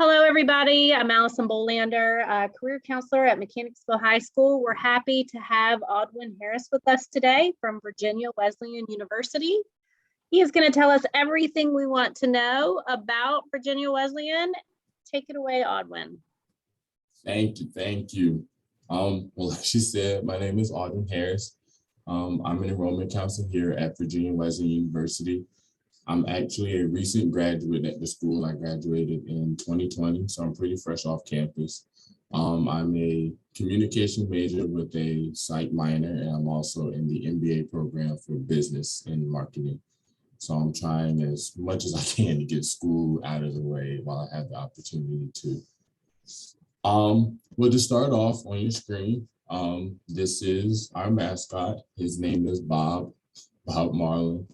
Hello, everybody. I'm Allison Bolander, a career counselor at Mechanicsville High School. We're happy to have Audwin Harris with us today from Virginia Wesleyan University. He is going to tell us everything we want to know about Virginia Wesleyan. Take it away, Audwin. Thank you. Well, like she said, my name is Audwin Harris. I'm an enrollment counselor here at Virginia Wesleyan University. I'm actually a recent graduate at the school. I graduated in 2020, so I'm pretty fresh off campus. I'm a communication major with a psych minor, and I'm also in the MBA program for business and marketing. So I'm trying as much as I can to get school out of the way while I have the opportunity to. Well, to start off on your screen, this is our mascot. His name is Bob Marlin.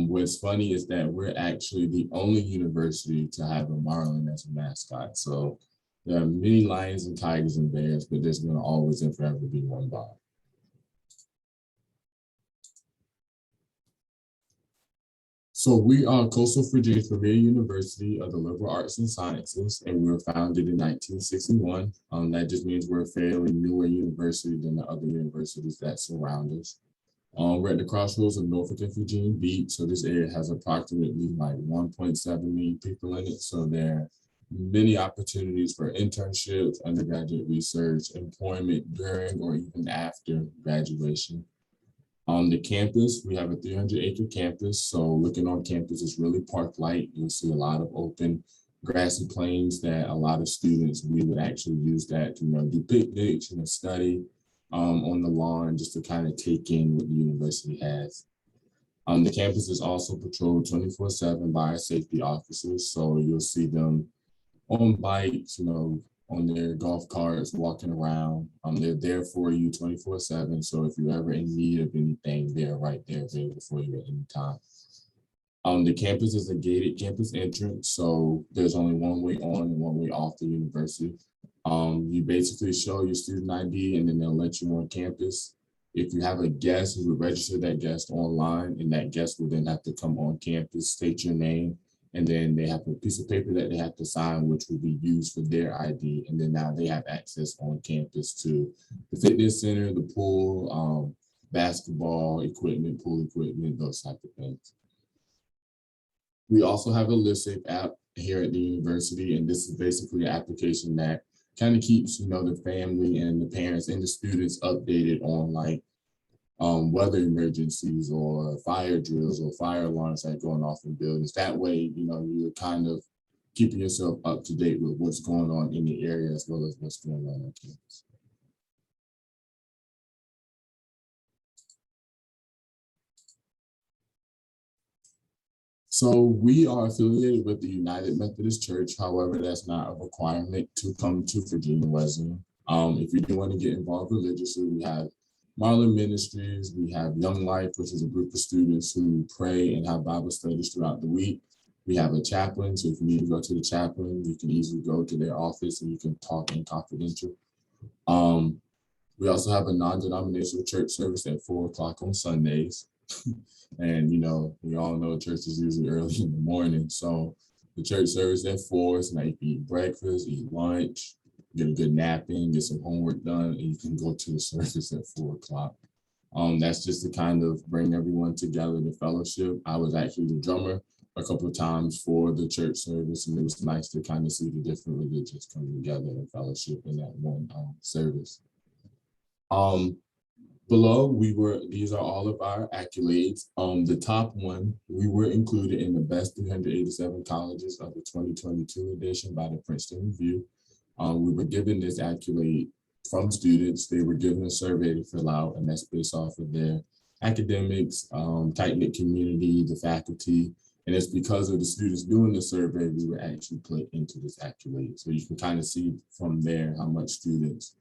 What's funny is that we're actually the only university to have a marlin as a mascot. So there are many lions and tigers and bears, but there's going to always and forever be one Bob. So we are Coastal Virginia's premier university of the liberal arts and sciences, and we were founded in 1961. That just means we're a fairly newer university than the other universities that surround us. We're at the crossroads of Norfolk and Virginia Beach, so this area has approximately like 1.7 million people in it. So there are many opportunities for internships, undergraduate research, employment during or even after graduation. On the campus, we have a 300-acre campus. So looking on campus is really park-like. You'll see a lot of open grassy plains that a lot of students, we would actually use that to do picnics, study on the lawn, just to kind of take in what the university has. The campus is also patrolled 24/7 by our safety officers. So you'll see them on bikes, on their golf carts, walking around. They're there for you 24/7. So if you're ever in need of anything, they're right there available for you at any time. The campus is a gated campus entrance. So there's only one way on and one way off the university. You basically show your student ID and then they'll let you on campus. If you have a guest, you would register that guest online, and that guest will then have to come on campus, state your name, and then they have a piece of paper that they have to sign, which will be used for their ID. And then now they have access on campus to the fitness center, the pool, basketball equipment, pool equipment, those type of things. We also have a ListSafe app here at the university, and this is basically an application that kind of keeps, the family and the parents and the students updated on weather emergencies or fire drills or fire alarms that are going off in buildings. That way, you're kind of keeping yourself up to date with what's going on in the area as well as what's going on campus. So we are affiliated with the United Methodist Church. However, that's not a requirement to come to Virginia Wesleyan. If you do want to get involved religiously, we have Marlin Ministries, we have Young Life, which is a group of students who pray and have Bible studies throughout the week. We have a chaplain, so if you need to go to the chaplain, you can easily go to their office and you can talk in confidential. We also have a non-denominational church service at 4 o'clock on Sundays. And, we all know church is usually early in the morning. So the church service at 4, so now you can eat breakfast, eat lunch, get a good nap in, get some homework done, and you can go to the service at 4 o'clock. That's just to kind of bring everyone together to fellowship. I was actually the drummer a couple of times for the church service, and it was nice to kind of see the different religions come together and fellowship in that one service. Below, these are all of our accolades. The top one, we were included in the best 387 colleges of the 2022 edition by the Princeton Review. We were given this accolade from students. They were given a survey to fill out, and that's based off of their academics, tight-knit community, the faculty, and it's because of the students doing the survey we were actually put into this accolade. So you can kind of see from there how much students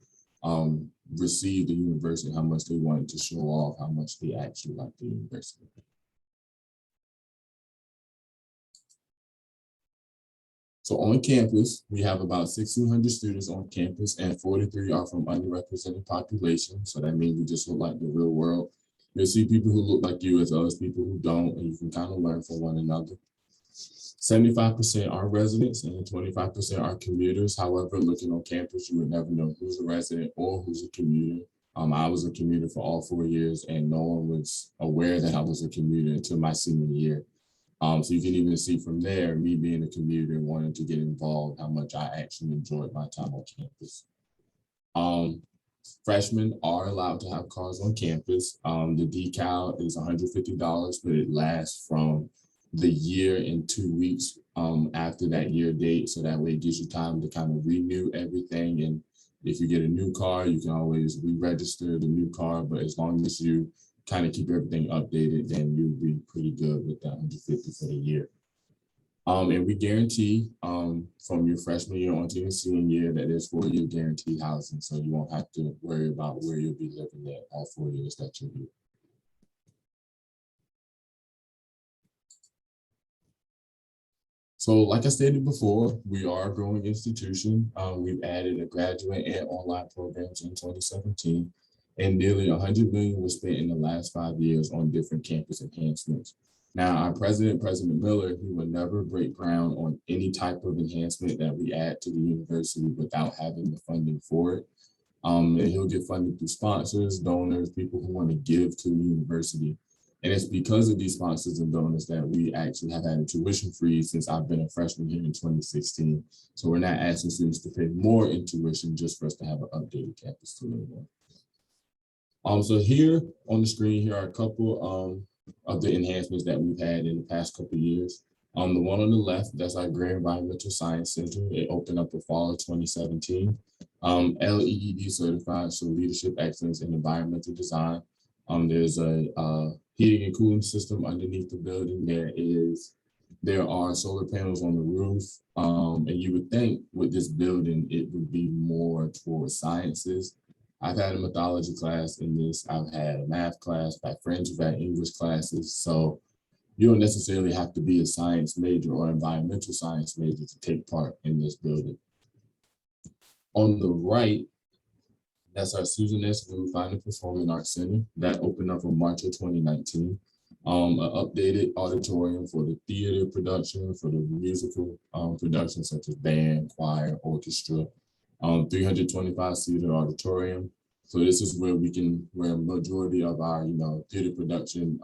received the university, how much they wanted to show off, how much they actually liked the university. So on campus, we have about 1,600 students on campus, and 43 are from underrepresented populations. So that means we just look like the real world. You'll see people who look like you as well as people who don't, and you can kind of learn from one another. 75% are residents and 25% are commuters. However, looking on campus, you would never know who's a resident or who's a commuter. I was a commuter for all 4 years, and no one was aware that I was a commuter until my senior year. So you can even see from there, me being a commuter and wanting to get involved, how much I actually enjoyed my time on campus. Freshmen are allowed to have cars on campus. The decal is $150, but it lasts from the year and 2 weeks after that year date. So that way it gives you time to kind of renew everything. And if you get a new car, you can always re-register the new car. But as long as you kind of keep everything updated, then you'll be pretty good with that 150 for the year. And we guarantee from your freshman year on to your senior year that there's 4-year guaranteed housing. So you won't have to worry about where you'll be living at all 4 years that you're here. So like I stated before, we are a growing institution. We've added a graduate and online programs in 2017, and nearly $100 million was spent in the last 5 years on different campus enhancements. Now, our president, President Miller, he would never break ground on any type of enhancement that we add to the university without having the funding for it. And he'll get funding through sponsors, donors, people who want to give to the university. And it's because of these sponsors and donors that we actually have had a tuition freeze since I've been a freshman here in 2016. So we're not asking students to pay more in tuition just for us to have an updated campus to live on. So here on the screen, here are a couple of the enhancements that we've had in the past couple of years. The one on the left, that's our Green Environmental Science Center. It opened up in fall of 2017. LEED certified, so Leadership Excellence in Environmental Design. There's a heating and cooling system underneath the building. There are solar panels on the roof. And you would think with this building, it would be more towards sciences. I've had a mythology class in this. I've had a math class, I've had friends who've had English classes. So you don't necessarily have to be a science major or environmental science major to take part in this building. On the right, that's our Susan S. Blue Fine and Performing Arts Center. That opened up in March of 2019. An updated auditorium for the theater production, for the musical production, such as band, choir, orchestra. 325-seater auditorium. So this is where where a majority of our, theater production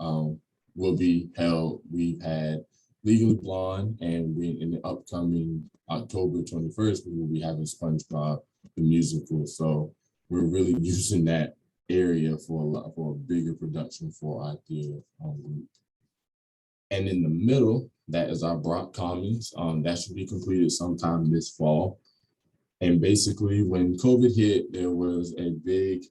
will be held. We've had Legally Blonde, and in the upcoming October 21st, we will be having SpongeBob the musical. So we're really using that area for a bigger production for our theater group. And in the middle, that is our Brock Commons. That should be completed sometime this fall. And basically, when COVID hit, there was a big,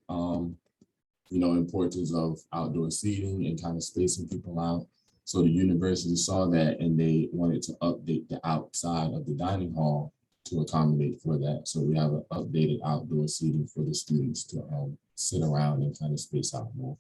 importance of outdoor seating and kind of spacing people out. So the university saw that, and they wanted to update the outside of the dining hall to accommodate for that. So we have an updated outdoor seating for the students to sit around and kind of space out more.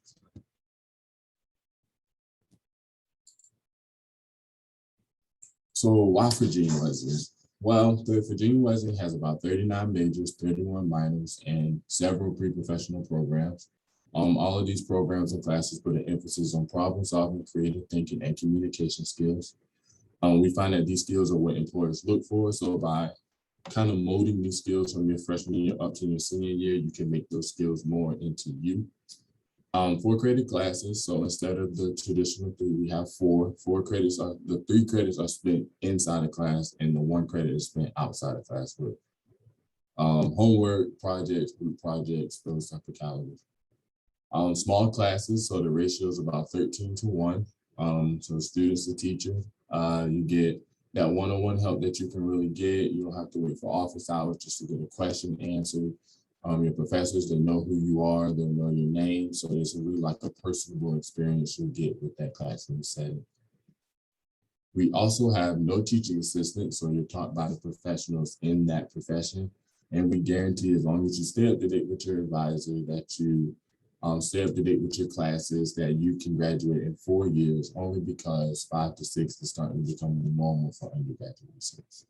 So why Virginia Wesleyan? Well, the Virginia Wesleyan has about 39 majors, 31 minors, and several pre-professional programs. All of these programs and classes put an emphasis on problem solving, creative thinking, and communication skills. We find that these skills are what employers look for. So by kind of molding these skills from your freshman year up to your senior year, you can make those skills more into you. 4 credit classes. So instead of the traditional 3, we have 4. 4 credits the 3 credits are spent inside of class, and the 1 credit is spent outside of class with homework, projects, group projects, those type of calendars. Small classes, so the ratio is about 13 to 1. So students to teacher, you get that one-on-one help that you can really get. You don't have to wait for office hours just to get a question answered. Your professors, they know who you are, they know your name. So it's really like a personable experience you'll get with that classroom setting. We also have no teaching assistants, so you're taught by the professionals in that profession. And we guarantee, as long as you stay up to date with your advisor, that you stay up to date with your classes, that you can graduate in 4 years, only because 5 to 6 is starting to become the normal for undergraduate research.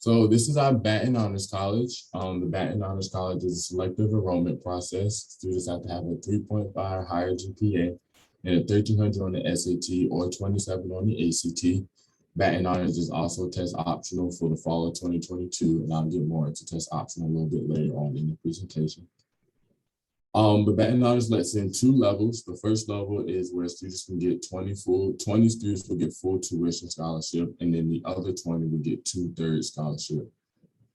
So this is our Baton Honors College. The Baton Honors College is a selective enrollment process. Students have to have a 3.5 higher GPA and a 1300 on the SAT or 27 on the ACT. Baton Honors is also test optional for the fall of 2022, and I'll get more into test optional a little bit later on in the presentation. But Baton Honors lets in 2 levels. The first level is where students can get 20 students will get full tuition scholarship, and then the other 20 will get 2/3 scholarship.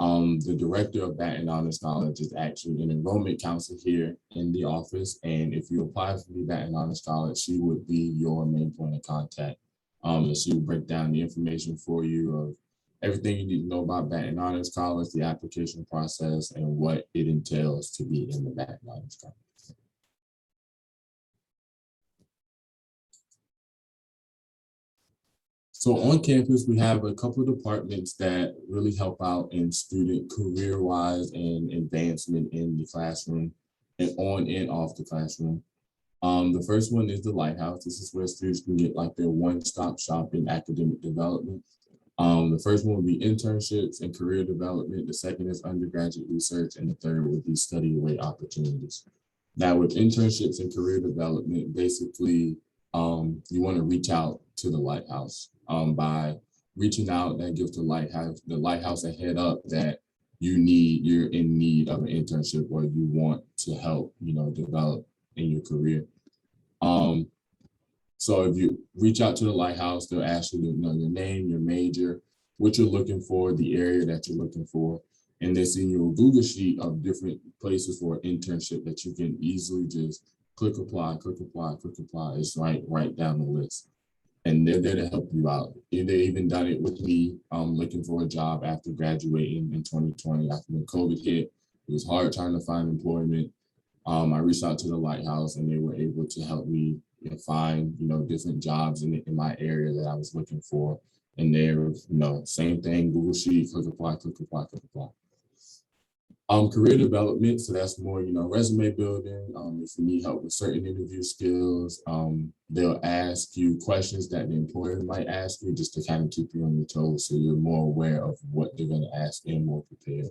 The director of Baton Honors College is actually an enrollment counselor here in the office, and if you apply for the Baton Honors College, she would be your main point of contact. And she will break down the information for you of everything you need to know about Baton Honors College, the application process, and what it entails to be in the Baton Honors College. So on campus, we have a couple of departments that really help out in student career-wise and advancement in the classroom and on and off the classroom. The first one is the Lighthouse. This is where students can get like their one-stop shop in academic development. The first one would be internships and career development. The second is undergraduate research, and the third would be study away opportunities. Now with internships and career development, basically, you want to reach out to the Lighthouse. By reaching out, that gives the Lighthouse a head up that you're in need of an internship or you want to help, develop in your career. So if you reach out to the Lighthouse, they'll ask you to know your name, your major, what you're looking for, the area that you're looking for, and they send you a Google sheet of different places for an internship that you can easily just click apply, click apply, click apply. It's right down the list. And they're there to help you out. They even done it with me looking for a job after graduating in 2020. After when COVID hit, it was hard trying to find employment. I reached out to the Lighthouse and they were able to help me find, different jobs in my area that I was looking for. And they're, same thing, Google Sheet, click apply, click apply, click apply. Career development, so that's more, resume building. If you need help with certain interview skills, they'll ask you questions that the employer might ask you just to kind of keep you on your toes so you're more aware of what they're going to ask and more prepared.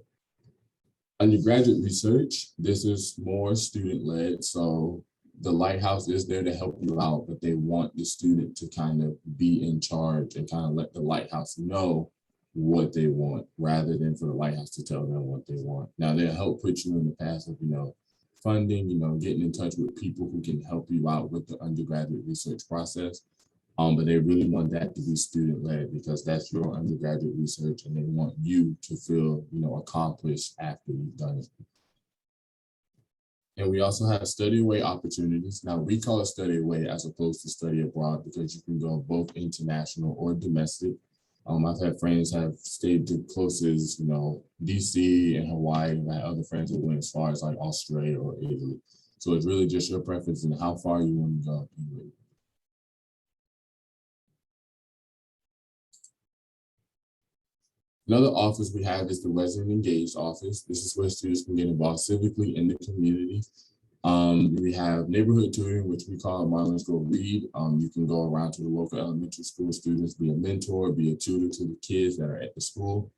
Undergraduate research, this is more student-led, so the Lighthouse is there to help you out, but they want the student to kind of be in charge and kind of let the Lighthouse know what they want rather than for the Lighthouse to tell them what they want. Now they'll help put you in the path of, funding, getting in touch with people who can help you out with the undergraduate research process. But they really want that to be student-led because that's your undergraduate research and they want you to feel, accomplished after you've done it. And we also have study away opportunities. Now we call it study away as opposed to study abroad because you can go both international or domestic. I've had friends have stayed to close as, DC and Hawaii, and I had other friends that went as far as like Australia or Italy. So it's really just your preference and how far you want to go. Another office we have is the Resident Engaged office. This is where students can get involved civically in the community. We have neighborhood tutoring, which we call Marlins Go Read. You can go around to the local elementary school students, be a mentor, be a tutor to the kids that are at the school.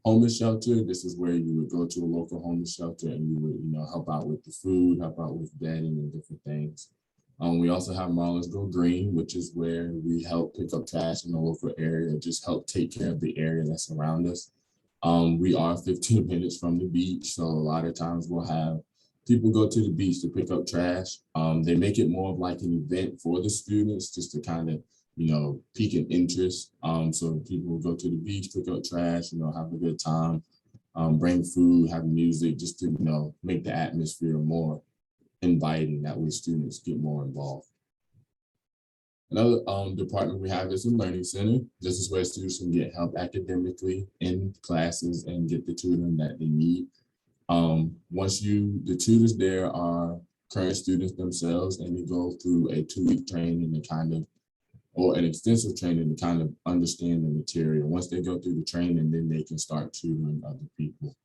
Homeless shelter, this is where you would go to a local homeless shelter and you would, help out with the food, help out with bedding and different things. We also have Marlins Go Green, which is where we help pick up trash in the local area, just help take care of the area that's around us. We are 15 minutes from the beach, so a lot of times we'll have people go to the beach to pick up trash. They make it more of like an event for the students just to kind of, pique an interest. So people will go to the beach, pick up trash, have a good time, bring food, have music, just to, make the atmosphere more inviting. That way students get more involved. Another department we have is the Learning Center. This is where students can get help academically in classes and get the tutoring that they need. The tutors there are current students themselves, and they go through a 2-week training or an extensive training to kind of understand the material. Once they go through the training, then they can start tutoring other people.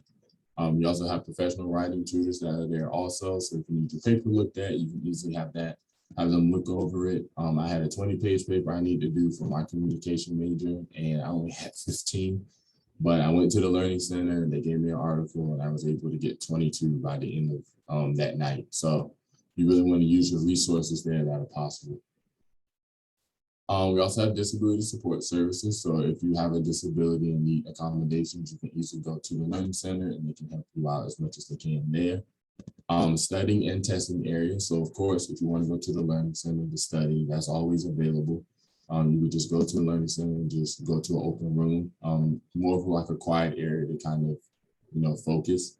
You also have professional writing tutors that are there also. So if you need your paper looked at, you can easily have them look over it. I had a 20-page paper I need to do for my communication major, and I only had 15. But I went to the Learning Center and they gave me an article and I was able to get 22 by the end of that night. So you really want to use your resources there that are possible. We also have disability support services. So if you have a disability and need accommodations, you can easily go to the Learning Center and they can help you out as much as they can there. Studying and testing areas. So of course, if you want to go to the Learning Center to study, that's always available. You would just go to the Learning Center and just go to an open room, more of like a quiet area to kind of, focus.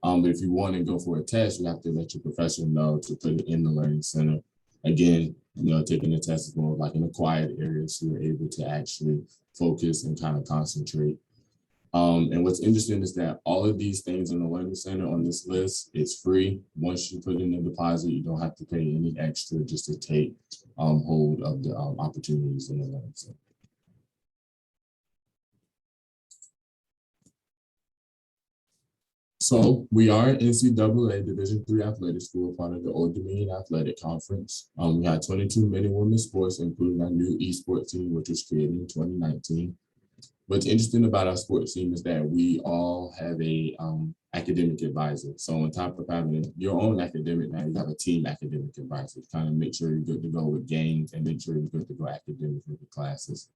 But if you want to go for a test, you have to let your professor know to put it in the Learning Center. Again, taking the test is more like in a quiet area, so you're able to actually focus and kind of concentrate. And what's interesting is that all of these things in the Learning Center on this list is free. Once you put in the deposit, you don't have to pay any extra just to take hold of the opportunities in the Learning Center. So we are an NCAA Division III athletic school, part of the Old Dominion Athletic Conference. We had 22 men and women sports, including our new esports team, which was created in 2019. What's interesting about our sports team is that we all have a academic advisor. So on top of having your own academic, now you have a team academic advisor to kind of make sure you're good to go with games and make sure you're good to go academically with classes.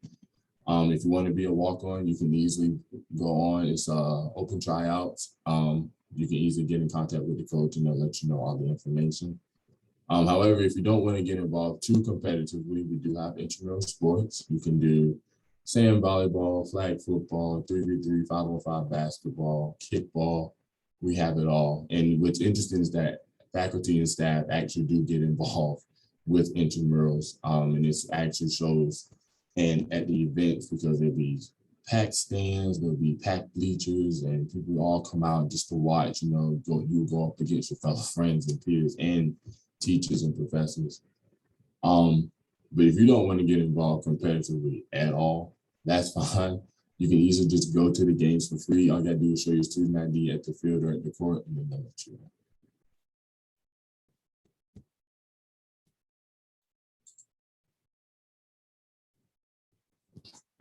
If you want to be a walk-on, you can easily go on. It's open tryouts. You can easily get in contact with the coach and they'll let you know all the information. However, if you don't want to get involved too competitively, we do have intramural sports. You can do sand volleyball, flag football, 3v3, 5-on-5 basketball, kickball. We have it all. And what's interesting is that faculty and staff actually do get involved with intramurals. And this actually shows and at the events because there'll be packed stands, there'll be packed bleachers, and people all come out just to watch, you go up against your fellow friends and peers and teachers and professors. But if you don't want to get involved competitively at all, that's fine. You can easily just go to the games for free. All you gotta do is show your student ID at the field or at the court, and then they'll let you know.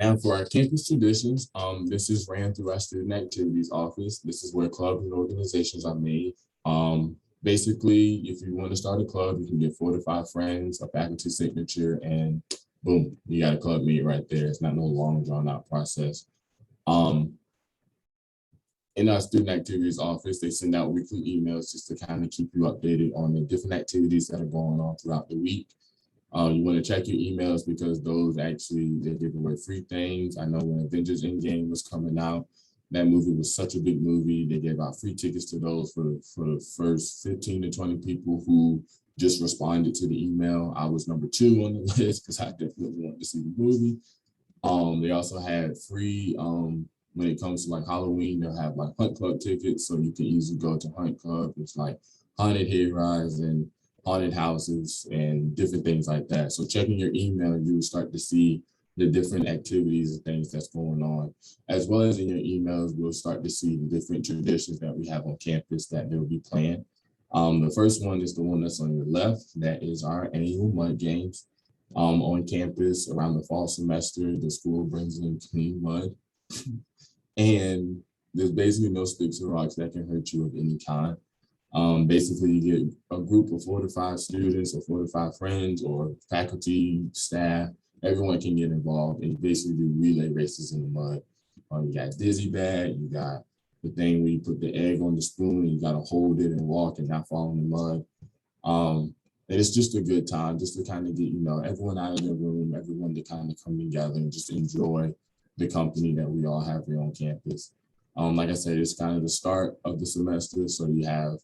And for our campus traditions, this is ran through our student activities office. This is where clubs and organizations are made. Basically, if you want to start a club, you can get 4 to 5 friends, a faculty signature, and boom, you got a club meet right there. It's not no long drawn out process. In our student activities office, they send out weekly emails just to kind of keep you updated on the different activities that are going on throughout the week. You want to check your emails because those actually, they give away free things. I know when Avengers Endgame was coming out, that movie was such a big movie. They gave out free tickets to those for the first 15 to 20 people who just responded to the email. I was number 2 on the list because I definitely wanted to see the movie. They also had free, when it comes to like Halloween, they'll have like Hunt Club tickets. So you can easily go to Hunt Club. It's like haunted hayride and haunted houses and different things like that. So checking your email, you will start to see the different activities and things that's going on. As well as in your emails, we'll start to see the different traditions that we have on campus that they'll be planned. The first one is the one that's on your left. That is our annual mud games. On campus around the fall semester, the school brings in clean mud. And there's basically no sticks or rocks that can hurt you of any kind. Basically, you get a group of 4 to 5 students or 4 to 5 friends or faculty, staff, everyone can get involved and basically do relay races in the mud. You got dizzy bag, you got the thing where you put the egg on the spoon and you got to hold it and walk and not fall in the mud. And it's just a good time just to kind of get, everyone out of their room, everyone to kind of come together and just enjoy the company that we all have here on campus. Like I said, it's kind of the start of the semester. So you have,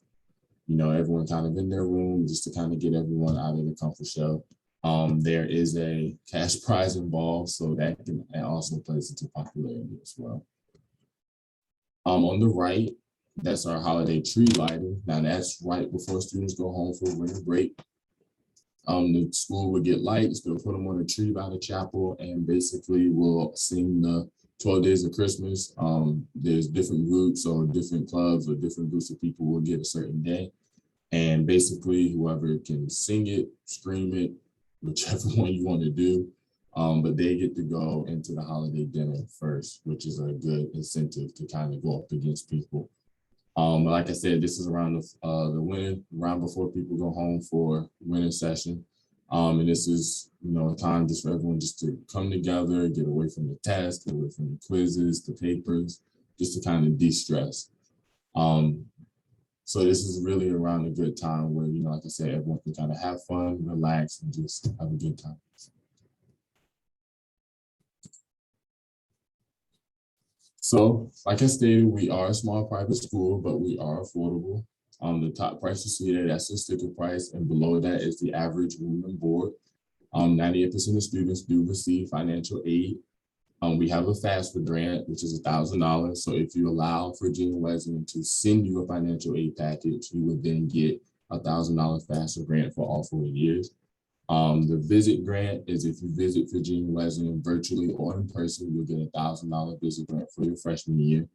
everyone kind of in their room just to kind of get everyone out of the comfort show. There is a cash prize involved, so that also plays into popularity as well. On the right, that's our holiday tree lighting. Now that's right before students go home for winter break. The school would get lights, they'll put them on a tree by the chapel, and basically we'll sing the 12 Days of Christmas. There's different groups or different clubs or different groups of people will get a certain day. And basically whoever can sing it, scream it, whichever one you want to do, but they get to go into the holiday dinner first, which is a good incentive to kind of go up against people. Like I said, this is around the winter, around before people go home for winter session. And this is, a time just for everyone just to come together, get away from the tests, get away from the quizzes, the papers, just to kind of de-stress. So this is really around a good time where, like I said, everyone can kind of have fun, relax, and just have a good time. So, like I stated, we are a small private school, but we are affordable. The top price you see there, that's the sticker price, and below that is the average room and board. 98% of students do receive financial aid. We have a Fafsa Grant, which is $1,000. So if you allow Virginia Wesleyan to send you a financial aid package, you would then get a $1,000 Fafsa Grant for all 4 years. The visit grant is if you visit Virginia Wesleyan virtually or in person, you'll get a $1,000 visit grant for your freshman year.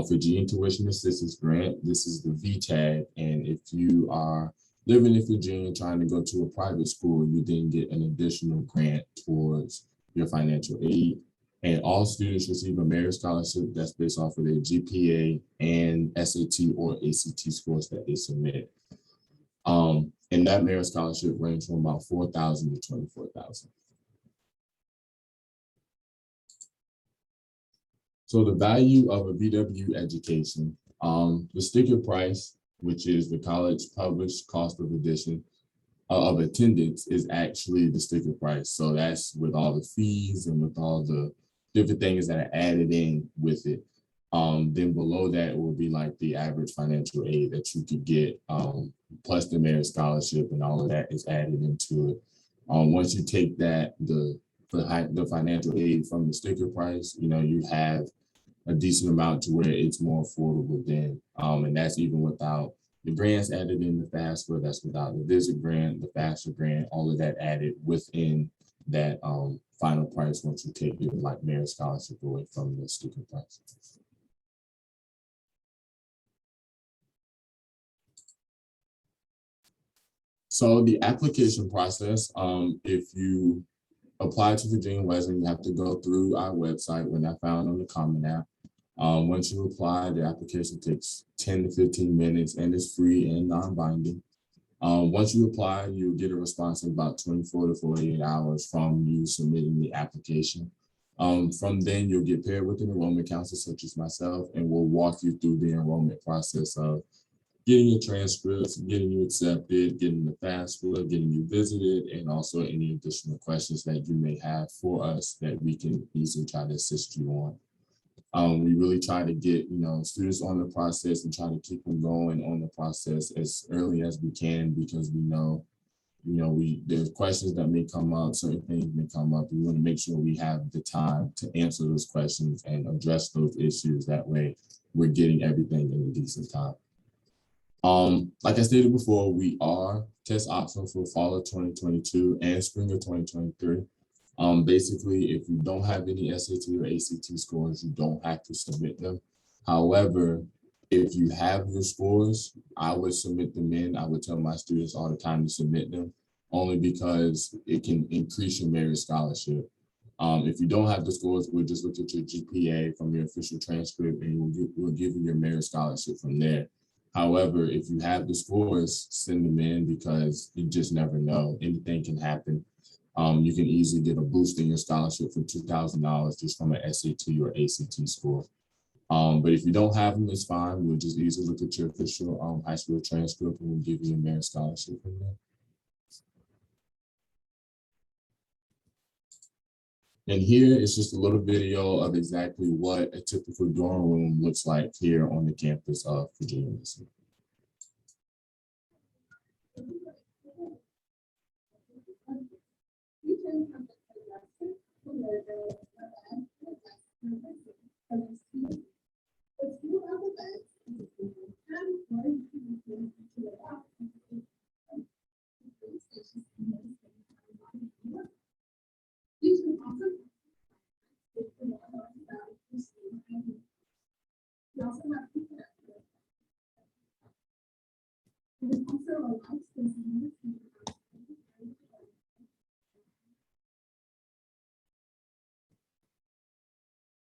Virginia Tuition Assistance Grant, this is the VTAG, and if you are living in Virginia trying to go to a private school, you then get an additional grant towards your financial aid. And all students receive a merit scholarship that's based off of their GPA and SAT or ACT scores that they submit. And that merit scholarship ranges from about $4,000 to $24,000. So the value of a VW education, the sticker price, which is the college published cost of addition of attendance, is actually the sticker price. So that's with all the fees and with all the different things that are added in with it. Then below that, it will be like the average financial aid that you could get, plus the merit scholarship and all of that is added into it. Once you take that, the financial aid from the sticker price, you have a decent amount to where it's more affordable then. And that's even without the grants added in the FAFSA, that's without the visit grant, the FAFSA grant, all of that added within that final price once you take your merit scholarship away from the sticker price. So the application process, if you apply to Virginia Wesleyan, you have to go through our website when I found on the Common App. Once you apply, the application takes 10 to 15 minutes and it's free and non-binding. Once you apply, you'll get a response in about 24 to 48 hours from you submitting the application. From then, you'll get paired with an enrollment counselor such as myself, and we'll walk you through the enrollment process of getting your transcripts, getting you accepted, getting the FAFSA, getting you visited, and also any additional questions that you may have for us that we can easily try to assist you on. We really try to get, students on the process and try to keep them going on the process as early as we can, because we know, there's questions that may come up, certain things may come up. We want to make sure we have the time to answer those questions and address those issues. That way we're getting everything in a decent time. Like I stated before, we are test optional for fall of 2022 and spring of 2023. Basically, if you don't have any SAT or ACT scores, you don't have to submit them. However, if you have your scores, I would submit them in. I would tell my students all the time to submit them, only because it can increase your merit scholarship. If you don't have the scores, we'll just look at your GPA from your official transcript and we'll give you your merit scholarship from there. However, if you have the scores, send them in, because you just never know. Anything can happen. You can easily get a boost in your scholarship for $2,000 just from an SAT or ACT score. But if you don't have them, it's fine. We'll just easily look at your official high school transcript and we'll give you a merit scholarship from there. And here is just a little video of exactly what a typical dorm room looks like here on the campus of Virginia Wesleyan.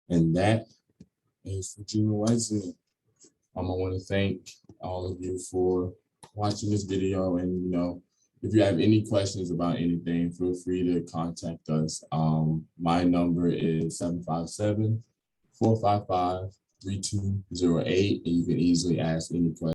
And that is Virginia Wesleyan. I want to thank all of you for watching this video. And, if you have any questions about anything, feel free to contact us. My number is 757-455-3208, and you can easily ask any questions.